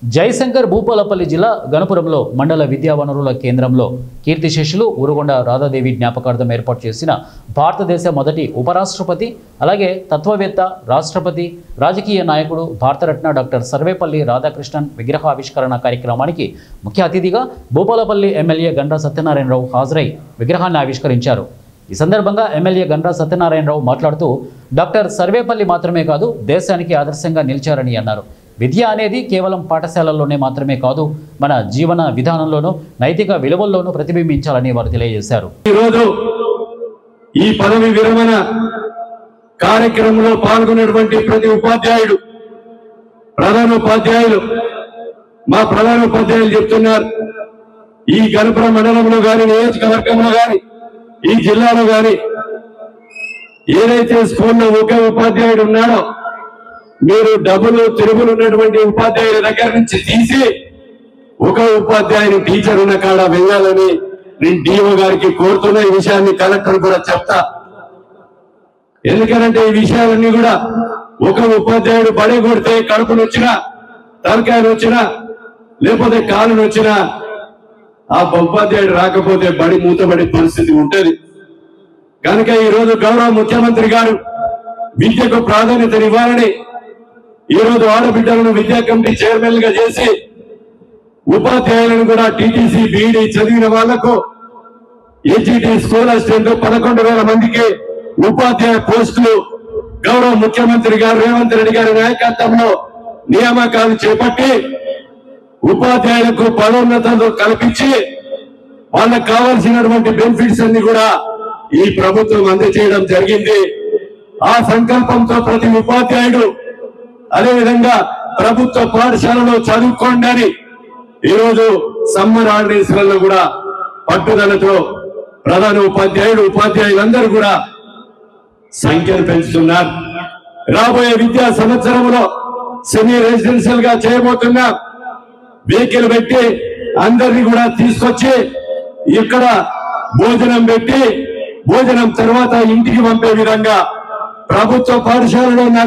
జయశంకర్ భూపాలపల్లి జిల్లా గణపురంలో మండల విద్యా వనరుల కేంద్రంలో కీర్తిశేషులు ఉరుగొండ రాధాదేవి జ్ఞాపకార్థం ఏర్పాటు చేసిన భారతదేశ మొదటి ఉపరాష్ట్రపతి అలాగే తత్వవేత్త రాష్ట్రపతి రాజకీయ నాయకుడు భారతరత్న డాక్టర్ సర్వేపల్లి రాధాకృష్ణన్ విగ్రహావిష్కరణ కార్యక్రమానికి ముఖ్య అతిథిగా భూపాలపల్లి ఎమ్మెల్యే గండ్ర సత్యనారాయణరావు హాజరై విగ్రహాన్ని ఆవిష్కరించారు। ఈ సందర్భంగా ఎమ్మెల్యే గండ్ర సత్యనారాయణరావు మాట్లాడుతూ డాక్టర్ సర్వేపల్లి మాత్రమే కాదు దేశానికి ఆదర్శంగా నిలిచారని అన్నారు। విద్య అనేది కేవలం పాఠశాలల్లోనే మాత్రమే కాదు మన జీవన విధానంలోనూ నైతిక విలువల్లోనూ ప్రతిబింబించాలని వారు తెలియజేశారు। ఈరోజు ఈ పదవి విరమణ కార్యక్రమంలో పాల్గొన్నటువంటి ప్రతి ఉపాధ్యాయుడు మా ప్రధాన ఉపాధ్యాయులు చెప్తున్నారు, ఈ గణపురం మండలంలో గాని నియోజకవర్గంలో గాని ఈ జిల్లాలో గాని ఏదైతే స్కూల్లో ఒకే ఉపాధ్యాయుడు ఉన్నాడో మీరు డబ్బులు తిరుగులు ఉన్నటువంటి ఉపాధ్యాయుల దగ్గర నుంచి తీసి ఒక ఉపాధ్యాయుని టీచర్ ఉన్న కాడ వెళ్ళాలని నేను డిఓ గారికి కోరుతున్న ఈ విషయాన్ని కలెక్టర్ కూడా చెప్తా। ఎందుకంటే ఈ విషయాలన్నీ కూడా ఒక ఉపాధ్యాయుడు బడి కొడితే కడుపును వచ్చినా తలకాయలు వచ్చినా లేకపోతే కాలును వచ్చినా ఆ ఉపాధ్యాయుడు రాకపోతే బడి మూతబడే పరిస్థితి ఉంటది। కనుక ఈ రోజు గౌరవ ముఖ్యమంత్రి గారు విద్యకు ప్రాధాన్యతనివ్వాలని ఈ రోజు ఆడబిడ్డలను విద్యా కమిటీ చైర్మన్ గా చేసి ఉపాధ్యాయులను కూడా టీటీసీ బీఈడీ చదివిన వాళ్లకు హెచ్ఈటీ స్కూల్ అసిస్టెంట్ 11,000 మందికి ఉపాధ్యాయ పోస్టులు గౌరవ ముఖ్యమంత్రి గారు రేవంత్ రెడ్డి గారి నాయకత్వంలో నియామకాలు చేపట్టి ఉపాధ్యాయులకు పదోన్నతలు కల్పించి వాళ్ళకు కావాల్సినటువంటి బెనిఫిట్స్ అన్ని కూడా ఈ ప్రభుత్వం అందజేయడం జరిగింది। ఆ సంకల్పంతో ప్రతి ఉపాధ్యాయుడు అదేవిధంగా ప్రభుత్వ పాఠశాలలో చదువుకోండి అని ఈరోజు సమ్మర్ హాలిడేస్లలో కూడా పట్టుదలతో ప్రధాన ఉపాధ్యాయులందరూ కూడా సంఖ్యను పెంచుతున్నారు। రాబోయే విద్యా సంవత్సరంలో సెమీ రెసిడెన్షియల్ గా చేయబోతున్నాం। వెహికల్ పెట్టి అందరినీ కూడా తీసుకొచ్చి ఇక్కడ భోజనం పెట్టి భోజనం తర్వాత ఇంటికి పంపే విధంగా ప్రభుత్వ పాఠశాలలో నాకు